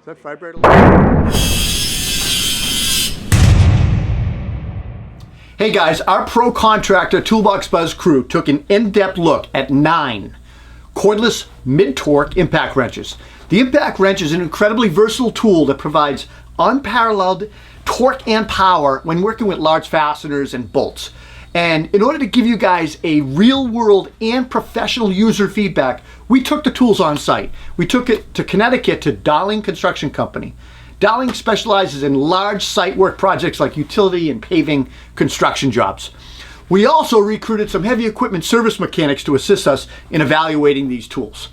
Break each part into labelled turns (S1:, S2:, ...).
S1: that vibrate a little? Hey guys, our pro contractor Toolbox Buzz crew took an in-depth look at 9 cordless mid-torque impact wrenches. The impact wrench is an incredibly versatile tool that provides unparalleled torque and power when working with large fasteners and bolts. And in order to give you guys a real-world and professional user feedback, we took the tools on site. We took it to Connecticut to Darling Construction Company. Darling specializes in large site work projects like utility and paving construction jobs. We also recruited some heavy equipment service mechanics to assist us in evaluating these tools.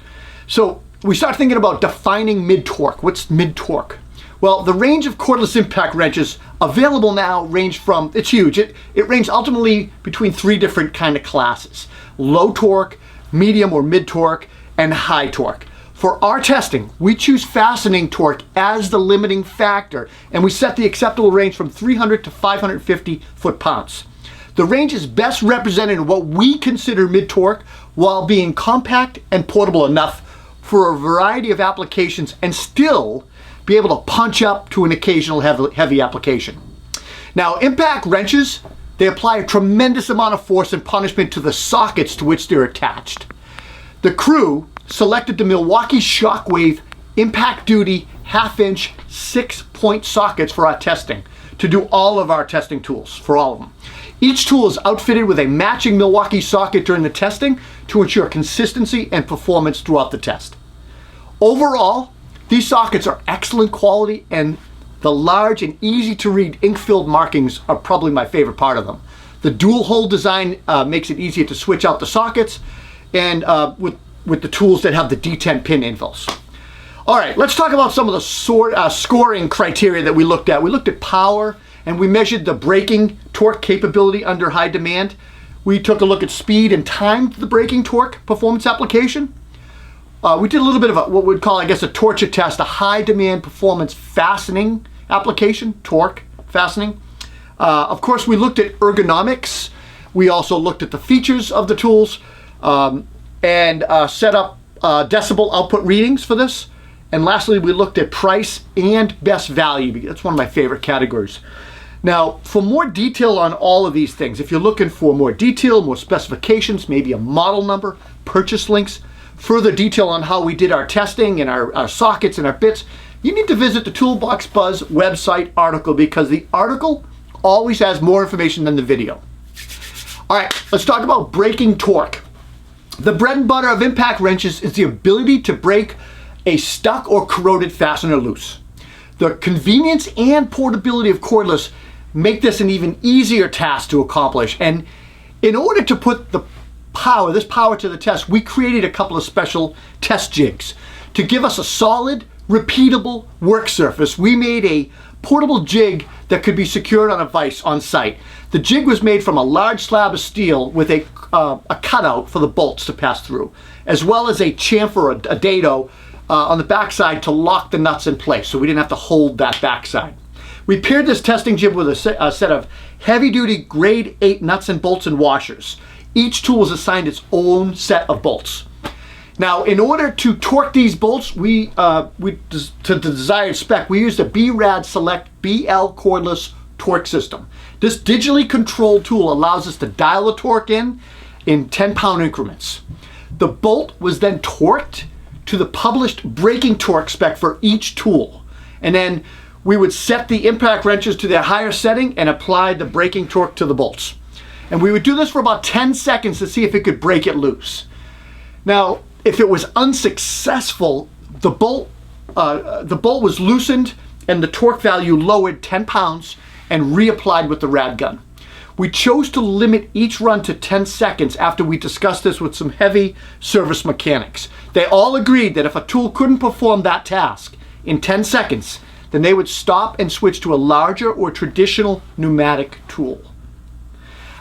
S1: So we start thinking about defining mid-torque. What's mid-torque? Well, the range of cordless impact wrenches available now range from, it's huge, it ranged ultimately between 3 different kind of classes: low torque, medium or mid torque, and high torque. For our testing, we choose fastening torque as the limiting factor, and we set the acceptable range from 300 to 550 foot-pounds. The range is best represented in what we consider mid-torque while being compact and portable enough for a variety of applications and still be able to punch up to an occasional heavy application. Now, impact wrenches, they apply a tremendous amount of force and punishment to the sockets to which they're attached. The crew selected the Milwaukee Shockwave Impact Duty 1/2-inch 6-point sockets for our testing to do all of our testing tools, for all of them. Each tool is outfitted with a matching Milwaukee socket during the testing to ensure consistency and performance throughout the test. Overall, these sockets are excellent quality, and the large and easy to read ink-filled markings are probably my favorite part of them. The dual hole design makes it easier to switch out the sockets, and with the tools that have the D10 pin infills. All right, let's talk about some of the scoring criteria that we looked at. We looked at power, and we measured the braking torque capability under high demand. We took a look at speed and time to the braking torque performance application. We did a little bit of what we'd call, I guess, a torture test, a high demand performance fastening application, torque fastening. Of course, we looked at ergonomics. We also looked at the features of the tools and set up decibel output readings for this. And lastly, we looked at price and best value. That's one of my favorite categories. Now, for more detail on all of these things, if you're looking for more detail, more specifications, maybe a model number, purchase links, further detail on how we did our testing and our sockets and our bits, you need to visit the Toolbox Buzz website article, because the article always has more information than the video. All right, let's talk about braking torque. The bread and butter of impact wrenches is the ability to break a stuck or corroded fastener loose. The convenience and portability of cordless make this an even easier task to accomplish. And in order to put this power to the test, we created a couple of special test jigs. To give us a solid, repeatable work surface, we made a portable jig that could be secured on a vise on site. The jig was made from a large slab of steel with a cutout for the bolts to pass through, as well as a chamfer, a dado, on the backside to lock the nuts in place, so we didn't have to hold that backside. We paired this testing jig with a set of heavy-duty grade 8 nuts and bolts and washers. Each tool is assigned its own set of bolts. Now, in order to torque these bolts, to the desired spec, we used a BRAD Select BL cordless torque system. This digitally controlled tool allows us to dial the torque in 10-pound increments. The bolt was then torqued to the published braking torque spec for each tool. And then we would set the impact wrenches to their higher setting and apply the braking torque to the bolts. And we would do this for about 10 seconds to see if it could break it loose. Now, if it was unsuccessful, the bolt was loosened and the torque value lowered 10 pounds and reapplied with the rad gun. We chose to limit each run to 10 seconds after we discussed this with some heavy service mechanics. They all agreed that if a tool couldn't perform that task in 10 seconds, then they would stop and switch to a larger or traditional pneumatic tool.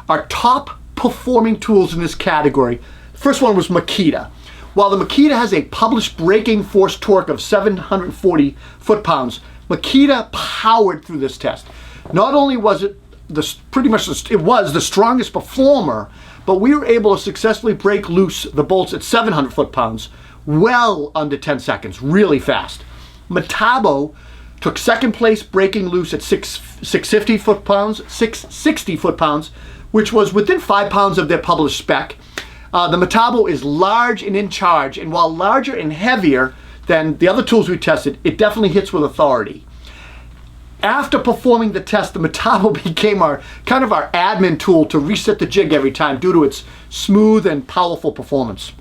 S1: Our top performing tools in this category, the first one was Makita. While the Makita has a published braking force torque of 740 foot-pounds, Makita powered through this test. Not only was it the strongest performer, but we were able to successfully break loose the bolts at 700 foot-pounds well under 10 seconds, really fast. Metabo took second place, breaking loose at 660 foot-pounds, which was within 5 pounds of their published spec. The Metabo is large and in charge, and while larger and heavier than the other tools we tested, it definitely hits with authority. After performing the test, the Metabo became our admin tool to reset the jig every time due to its smooth and powerful performance.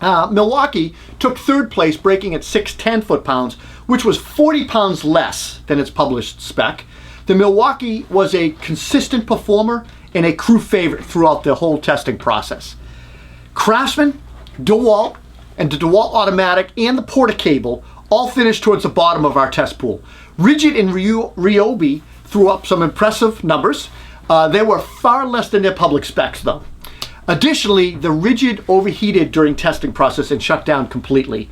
S1: Milwaukee took third place, breaking at 610 foot-pounds, which was 40 pounds less than its published spec. The Milwaukee was a consistent performer and a crew favorite throughout the whole testing process. Craftsman, DeWalt, and the DeWalt Automatic and the Porta-Cable all finished towards the bottom of our test pool. Rigid and Ryobi threw up some impressive numbers. They were far less than their public specs though. Additionally, the Rigid overheated during testing process and shut down completely.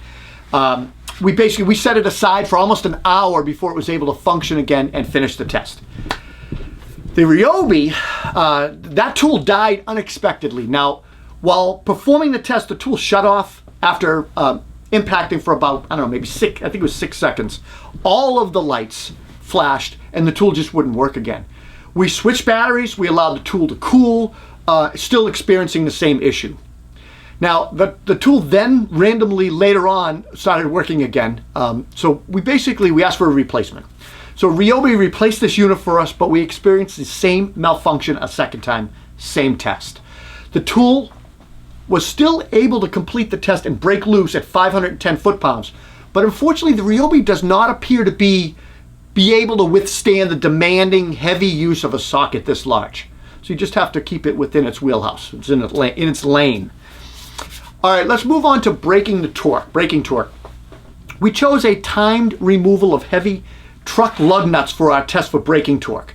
S1: We set it aside for almost an hour before it was able to function again and finish the test. The Ryobi, that tool died unexpectedly. Now, while performing the test, the tool shut off after impacting for about, maybe 6 seconds. All of the lights flashed and the tool just wouldn't work again. We switched batteries, we allowed the tool to cool, still experiencing the same issue. Now, the tool then randomly later on started working again. So we asked for a replacement. So Ryobi replaced this unit for us, but we experienced the same malfunction a second time, same test. The tool was still able to complete the test and break loose at 510 foot-pounds, but unfortunately the Ryobi does not appear to be able to withstand the demanding, heavy use of a socket this large. So you just have to keep it within its wheelhouse. It's in its lane. All right, let's move on to braking torque. We chose a timed removal of heavy truck lug nuts for our test for braking torque.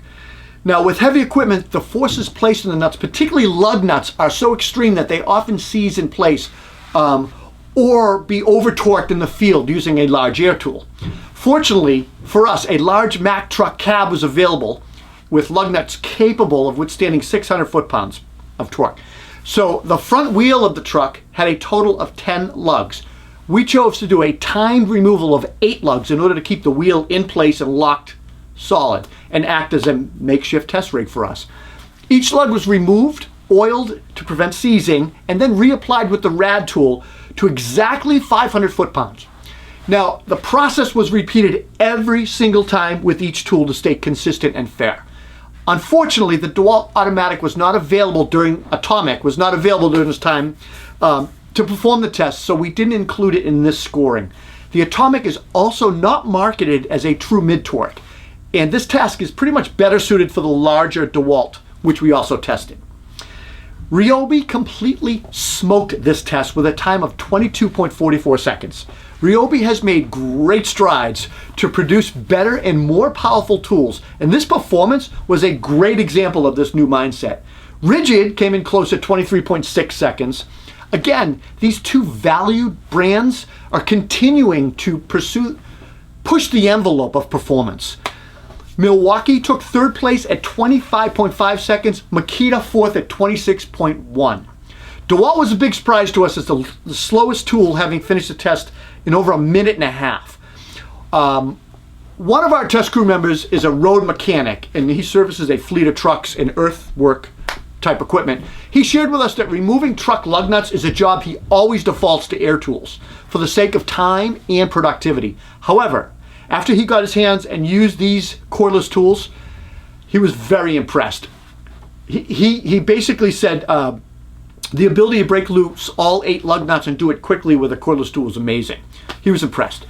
S1: Now, with heavy equipment, the forces placed in the nuts, particularly lug nuts, are so extreme that they often seize in place or be over-torqued in the field using a large air tool. Fortunately for us, a large Mack truck cab was available with lug nuts capable of withstanding 600 foot-pounds of torque. So the front wheel of the truck had a total of 10 lugs. We chose to do a timed removal of 8 lugs in order to keep the wheel in place and locked solid and act as a makeshift test rig for us. Each lug was removed, oiled to prevent seizing, and then reapplied with the rad tool to exactly 500 foot-pounds. Now, the process was repeated every single time with each tool to stay consistent and fair. Unfortunately, the DeWalt Automatic was not available during this time to perform the test, so we didn't include it in this scoring. The Atomic is also not marketed as a true mid-torque, and this task is pretty much better suited for the larger DeWalt, which we also tested. Ryobi completely smoked this test with a time of 22.44 seconds. Ryobi has made great strides to produce better and more powerful tools, and this performance was a great example of this new mindset. Rigid came in close at 23.6 seconds. Again, these two valued brands are continuing to push the envelope of performance. Milwaukee took third place at 25.5 seconds, Makita fourth at 26.1. DeWalt was a big surprise to us as the slowest tool, having finished the test in over a minute and a half. One of our test crew members is a road mechanic, and he services a fleet of trucks and earthwork type equipment. He shared with us that removing truck lug nuts is a job he always defaults to air tools for the sake of time and productivity. However, after he got his hands and used these cordless tools, he was very impressed. He basically said the ability to break loose all 8 lug nuts and do it quickly with a cordless tool is amazing. He was impressed.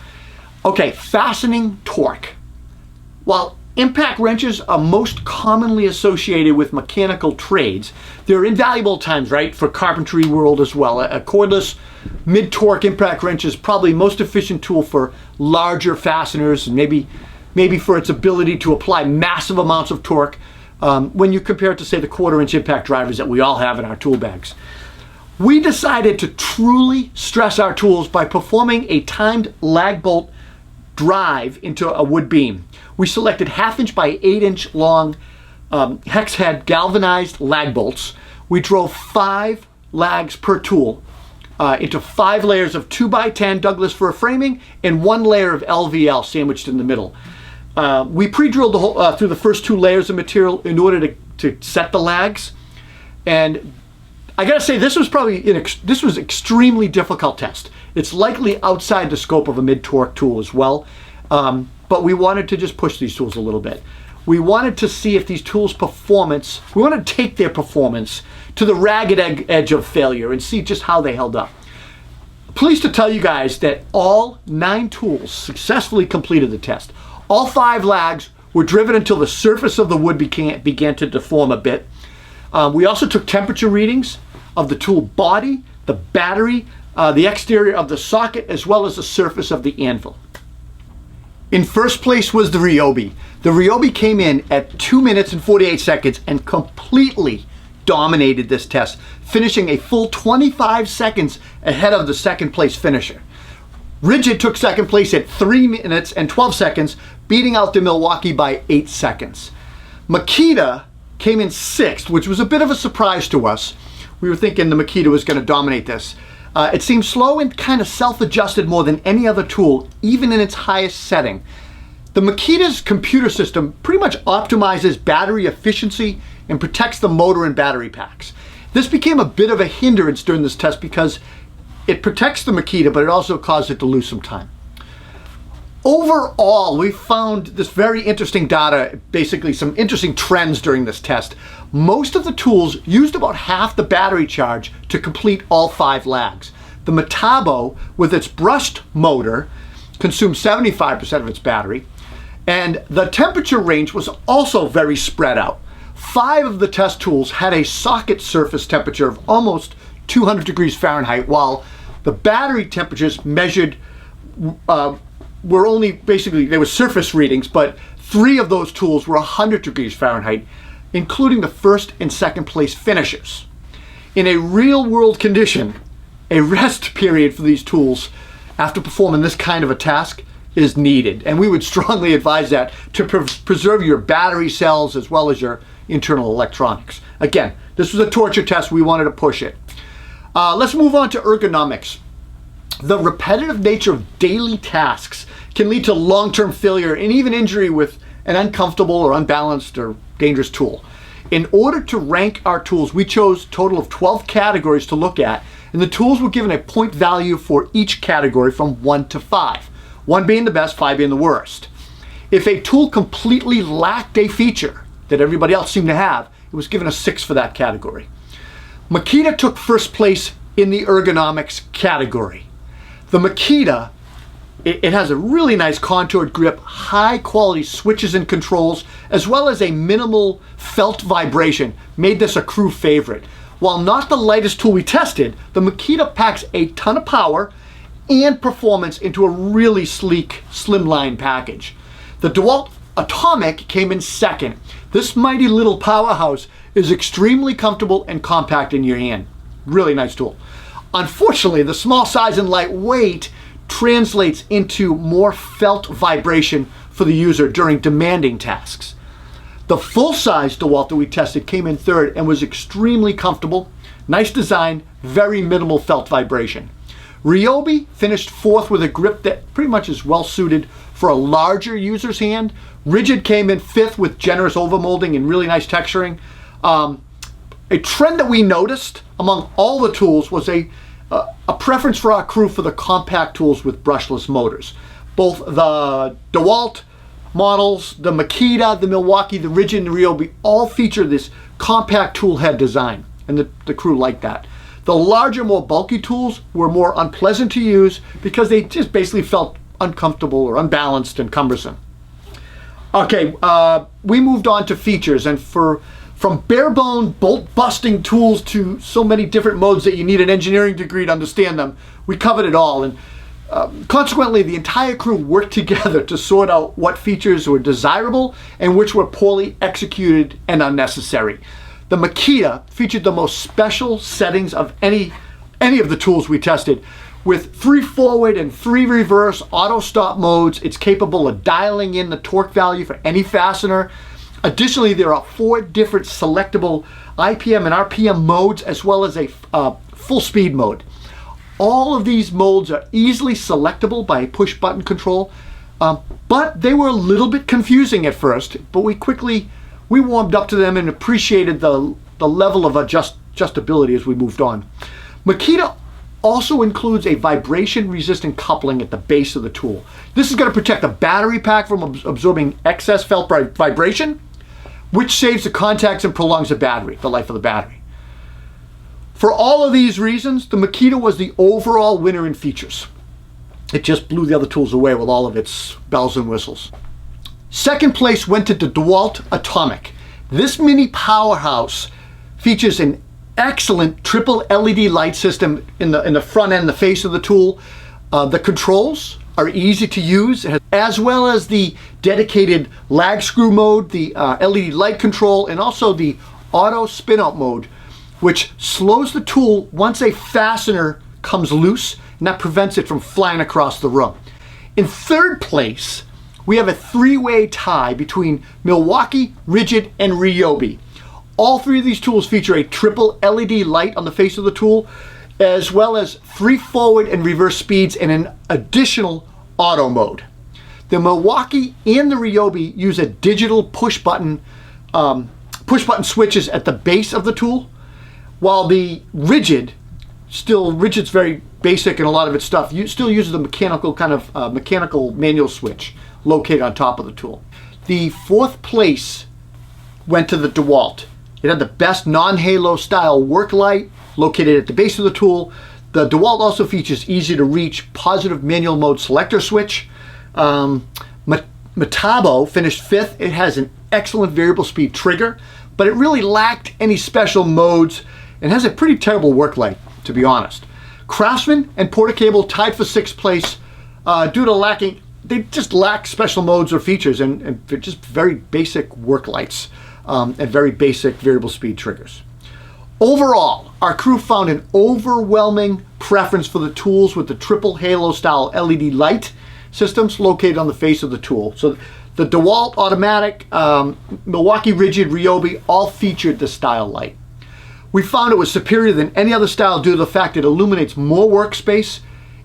S1: Okay, fastening torque. While impact wrenches are most commonly associated with mechanical trades, they're invaluable times, right, for carpentry world as well. A cordless mid-torque impact wrench is probably most efficient tool for larger fasteners, and maybe for its ability to apply massive amounts of torque when you compare it to, say, the 1/4-inch impact drivers that we all have in our tool bags. We decided to truly stress our tools by performing a timed lag bolt drive into a wood beam. We selected 1/2-inch by 8-inch long hex head galvanized lag bolts. We drove 5 lags per tool into 5 layers of 2x10 Douglas fir framing and 1 layer of LVL sandwiched in the middle. We pre-drilled the whole, through the first 2 layers of material in order to set the lags. And I gotta say, this was probably this was extremely difficult test. It's likely outside the scope of a mid-torque tool as well, but we wanted to just push these tools a little bit. We wanted to see if these tools' performance, we wanted to take their performance to the ragged edge of failure and see just how they held up. Pleased to tell you guys that all 9 tools successfully completed the test. All 5 lags were driven until the surface of the wood began to deform a bit. We also took temperature readings of the tool body, the battery, the exterior of the socket, as well as the surface of the anvil. In first place was the Ryobi. The Ryobi came in at 2 minutes and 48 seconds and completely dominated this test, finishing a full 25 seconds ahead of the second place finisher. Ridgid took second place at 3 minutes and 12 seconds, beating out the Milwaukee by 8 seconds. Makita came in 6th, which was a bit of a surprise to us. We were thinking the Makita was going to dominate this. It seemed slow and kind of self-adjusted more than any other tool, even in its highest setting. The Makita's computer system pretty much optimizes battery efficiency and protects the motor and battery packs. This became a bit of a hindrance during this test because it protects the Makita, but it also caused it to lose some time. Overall, we found this very interesting data, basically some interesting trends during this test. Most of the tools used about half the battery charge to complete all 5 lags. The Metabo, with its brushed motor, consumed 75% of its battery, and the temperature range was also very spread out. 5 of the test tools had a socket surface temperature of almost 200 degrees Fahrenheit, while the battery temperatures measured were only basically, they were surface readings, but 3 of those tools were 100 degrees Fahrenheit, including the first and second place finishers. In a real world condition, a rest period for these tools after performing this kind of a task is needed, and we would strongly advise that to preserve your battery cells as well as your internal electronics. Again, this was a torture test, we wanted to push it. Let's move on to ergonomics. The repetitive nature of daily tasks can lead to long-term failure and even injury with an uncomfortable or unbalanced or dangerous tool. In order to rank our tools, we chose a total of 12 categories to look at, and the tools were given a point value for each category from 1 to 5. 1 being the best, 5 being the worst. If a tool completely lacked a feature that everybody else seemed to have, it was given a 6 for that category. Makita took first place in the ergonomics category. The Makita, it has a really nice contoured grip, high quality switches and controls, as well as a minimal felt vibration, made this a crew favorite. While not the lightest tool we tested, the Makita packs a ton of power and performance into a really sleek, slimline package. The DeWalt Atomic came in 2nd. This mighty little powerhouse is extremely comfortable and compact in your hand. Really nice tool. Unfortunately, the small size and light weight translates into more felt vibration for the user during demanding tasks. The full-size DeWalt that we tested came in 3rd and was extremely comfortable, nice design, very minimal felt vibration. Ryobi finished 4th with a grip that pretty much is well suited for a larger user's hand. Ridgid came in 5th with generous overmolding and really nice texturing. A trend that we noticed among all the tools was a preference for our crew for the compact tools with brushless motors. Both the DeWalt models, the Makita, the Milwaukee, the Ridgid, and the Ryobi all feature this compact tool head design, and the crew liked that. The larger, more bulky tools were more unpleasant to use because they just basically felt uncomfortable or unbalanced and cumbersome. Okay, we moved on to features, and from bare-bone bolt-busting tools to so many different modes that you need an engineering degree to understand them, we covered it all. And consequently, the entire crew worked together to sort out what features were desirable and which were poorly executed and unnecessary. The Makita featured the most special settings of any of the tools we tested. With 3 forward and 3 reverse auto stop modes, it's capable of dialing in the torque value for any fastener. Additionally, there are 4 different selectable IPM and RPM modes, as well as a full speed mode. All of these modes are easily selectable by push button control, but they were a little bit confusing at first, but we warmed up to them and appreciated the level of adjustability as we moved on. Makita also includes a vibration-resistant coupling at the base of the tool. This is going to protect the battery pack from absorbing excess felt vibration, which saves the contacts and prolongs the life of the battery. For all of these reasons, the Makita was the overall winner in features. It just blew the other tools away with all of its bells and whistles. Second place went to the DeWalt Atomic. This mini powerhouse features an excellent triple LED light system in the front end, the face of the tool. The controls are easy to use, as well as the dedicated lag screw mode, the LED light control, and also the auto spin out mode, which slows the tool once a fastener comes loose, and that prevents it from flying across the room. In third place, we have a three-way tie between Milwaukee, Ridgid, and Ryobi. All three of these tools feature a triple LED light on the face of the tool, as well as 3 forward and reverse speeds and an additional auto mode. The Milwaukee and the Ryobi use a digital push button switches at the base of the tool, while the Ridgid's very basic and a lot of its stuff still uses the mechanical manual switch located on top of the tool. The fourth place went to the DeWalt. It had the best non-halo style work light located at the base of the tool. The DeWalt also features easy to reach positive manual mode selector switch. Metabo finished fifth. It has an excellent variable speed trigger, but it really lacked any special modes and has a pretty terrible work light, to be honest. Craftsman and Portacable tied for sixth place due to they just lack special modes or features and just very basic work lights and very basic variable speed triggers. Overall, our crew found an overwhelming preference for the tools with the triple halo style LED light systems located on the face of the tool. So the DeWalt Automatic, Milwaukee Ridgid, Ryobi all featured this style light. We found it was superior than any other style due to the fact it illuminates more workspace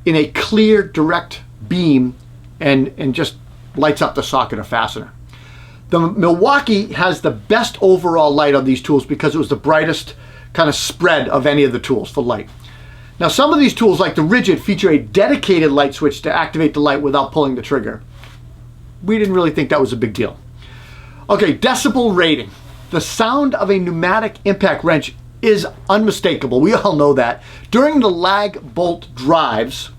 S1: in a clear, direct beam and just lights up the socket or fastener. The Milwaukee has the best overall light on these tools because it was the brightest kind of spread of any of the tools for light. Now some of these tools, like the Ridgid, feature a dedicated light switch to activate the light without pulling the trigger. We didn't really think that was a big deal. Okay, decibel rating. The sound of a pneumatic impact wrench is unmistakable. We all know that. During the lag bolt drives,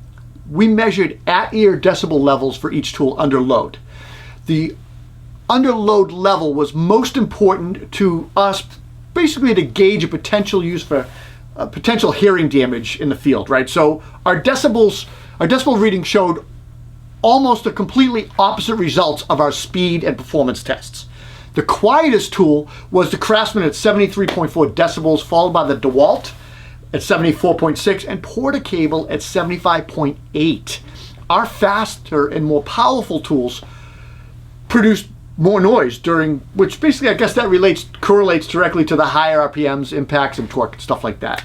S1: we measured at-ear decibel levels for each tool under load. The under load level was most important to us, basically to gauge a potential use for potential hearing damage in the field, right? So our decibel reading showed almost the completely opposite results of our speed and performance tests. The quietest tool was the Craftsman at 73.4 decibels, followed by the DeWalt at 74.6 and Portacable at 75.8. Our faster and more powerful tools produced more noise which basically I guess that correlates directly to the higher RPMs, impacts, and torque, and stuff like that.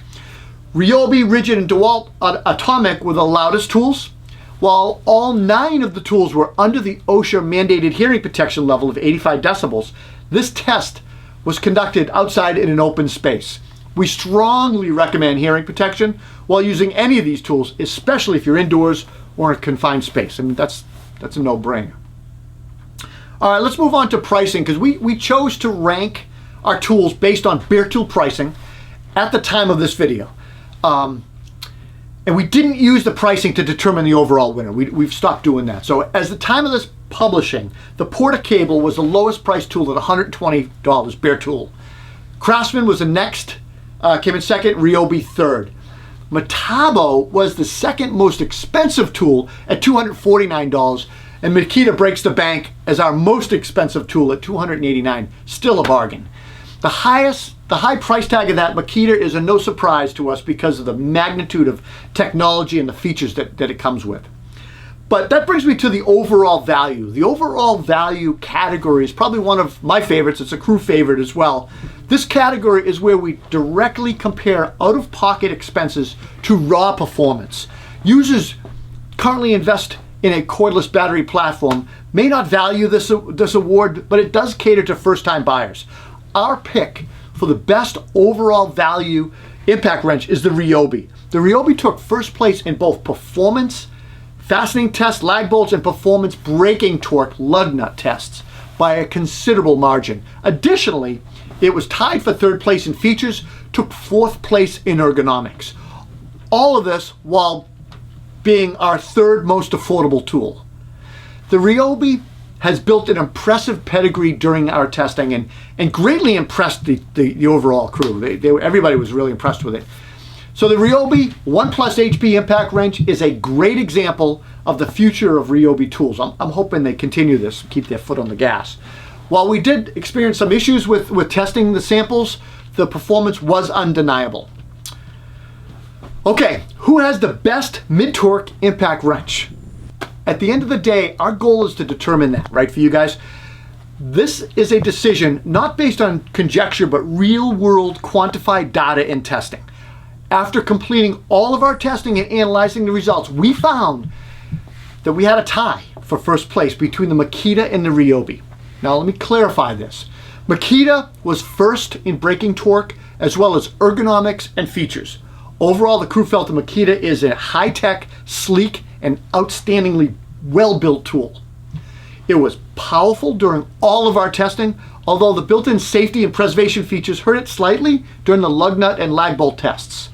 S1: Ryobi, Ridgid, and DeWalt Atomic were the loudest tools, while all 9 of the tools were under the OSHA mandated hearing protection level of 85 decibels. This test was conducted outside in an open space. We strongly recommend hearing protection while using any of these tools, especially if you're indoors or in a confined space. I mean, that's a no-brainer. All right, let's move on to pricing, because we chose to rank our tools based on bare tool pricing at the time of this video. And we didn't use the pricing to determine the overall winner. We've stopped doing that. So as the time of this publishing, the Portacable was the lowest priced tool at $120 bare tool. Craftsman was the next, came in second, Ryobi third. Metabo was the second most expensive tool at $249, and Makita breaks the bank as our most expensive tool at $289, still a bargain. The high price tag of that Makita is a no surprise to us because of the magnitude of technology and the features that it comes with. But that brings me to the overall value. The overall value category is probably one of my favorites. It's a crew favorite as well. This category is where we directly compare out-of-pocket expenses to raw performance. Users currently invest in a cordless battery platform may not value this award, but it does cater to first-time buyers. Our pick for the best overall value impact wrench is the Ryobi. The Ryobi took first place in both performance fastening tests, lag bolts, and performance braking torque lug nut tests by a considerable margin. Additionally, it was tied for third place in features, took fourth place in ergonomics. All of this while being our third most affordable tool. The Ryobi has built an impressive pedigree during our testing and greatly impressed the overall crew. Everybody was really impressed with it. So the Ryobi 1+ HP impact wrench is a great example of the future of Ryobi tools. I'm hoping they continue this, keep their foot on the gas. While we did experience some issues with testing the samples, the performance was undeniable. Okay, who has the best mid-torque impact wrench? At the end of the day, our goal is to determine that, right, for you guys? This is a decision not based on conjecture, but real-world quantified data and testing. After completing all of our testing and analyzing the results, we found that we had a tie for first place between the Makita and the Ryobi. Now let me clarify this. Makita was first in braking torque as well as ergonomics and features. Overall, the crew felt the Makita is a high-tech, sleek, and outstandingly well-built tool. It was powerful during all of our testing, although the built-in safety and preservation features hurt it slightly during the lug nut and lag bolt tests.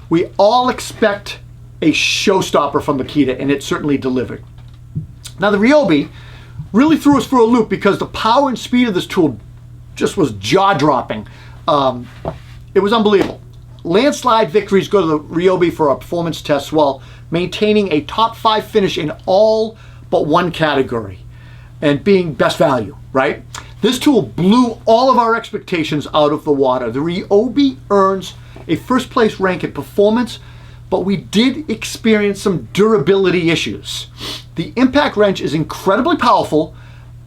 S1: We all expect a showstopper from Makita, and it certainly delivered. Now the Ryobi really threw us for a loop because the power and speed of this tool just was jaw-dropping. It was unbelievable. Landslide victories go to the Ryobi for our performance tests while maintaining a top 5 finish in all but one category and being best value, right? This tool blew all of our expectations out of the water. The Ryobi earns a first place rank in performance, but we did experience some durability issues. The impact wrench is incredibly powerful,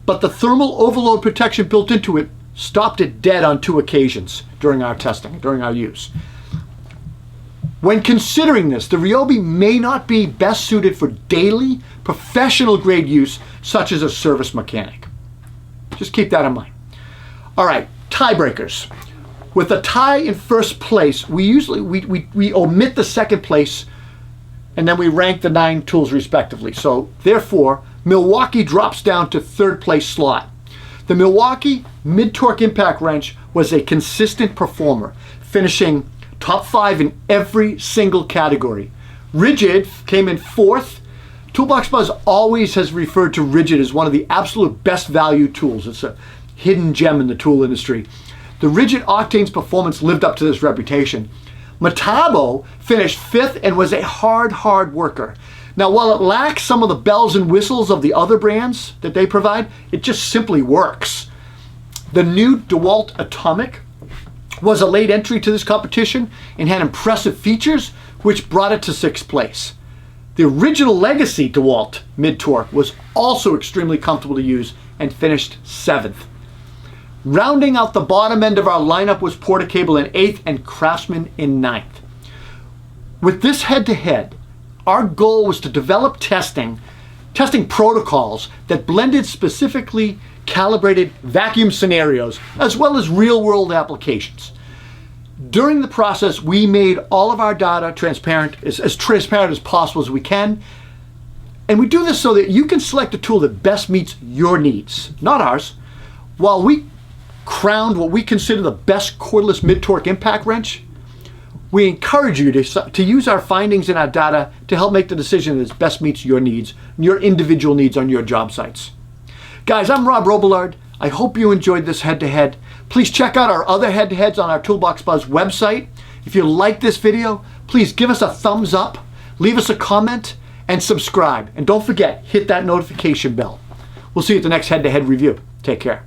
S1: but the thermal overload protection built into it stopped it dead on 2 occasions during our testing, during our use. When considering this, the Ryobi may not be best suited for daily professional grade use, such as a service mechanic. Just keep that in mind. All right, tiebreakers. With a tie in first place, we usually we omit the second place and then we rank the 9 tools respectively. So therefore, Milwaukee drops down to third place slot. The Milwaukee mid-torque impact wrench was a consistent performer, finishing top 5 in every single category. Rigid came in 4th. Toolbox Buzz always has referred to Rigid as one of the absolute best value tools. It's a hidden gem in the tool industry. The Rigid Octane's performance lived up to this reputation. Metabo finished 5th and was a hard worker. Now, while it lacks some of the bells and whistles of the other brands that they provide, it just simply works. The new DeWalt Atomic was a late entry to this competition and had impressive features, which brought it to 6th place. The original legacy DeWalt mid-torque was also extremely comfortable to use and finished 7th. Rounding out the bottom end of our lineup was Portacable in 8th and Craftsman in 9th. With this head-to-head, our goal was to develop testing protocols that blended specifically calibrated vacuum scenarios as well as real-world applications. During the process, we made all of our data transparent, as transparent as possible as we can. And we do this so that you can select a tool that best meets your needs, not ours. While we crowned what we consider the best cordless mid-torque impact wrench, we encourage you to use our findings and our data to help make the decision that best meets your needs, your individual needs on your job sites. Guys, I'm Rob Robillard. I hope you enjoyed this head-to-head. Please check out our other head-to-heads on our Toolbox Buzz website. If you like this video, please give us a thumbs up, leave us a comment, and subscribe. And don't forget, hit that notification bell. We'll see you at the next head-to-head review. Take care.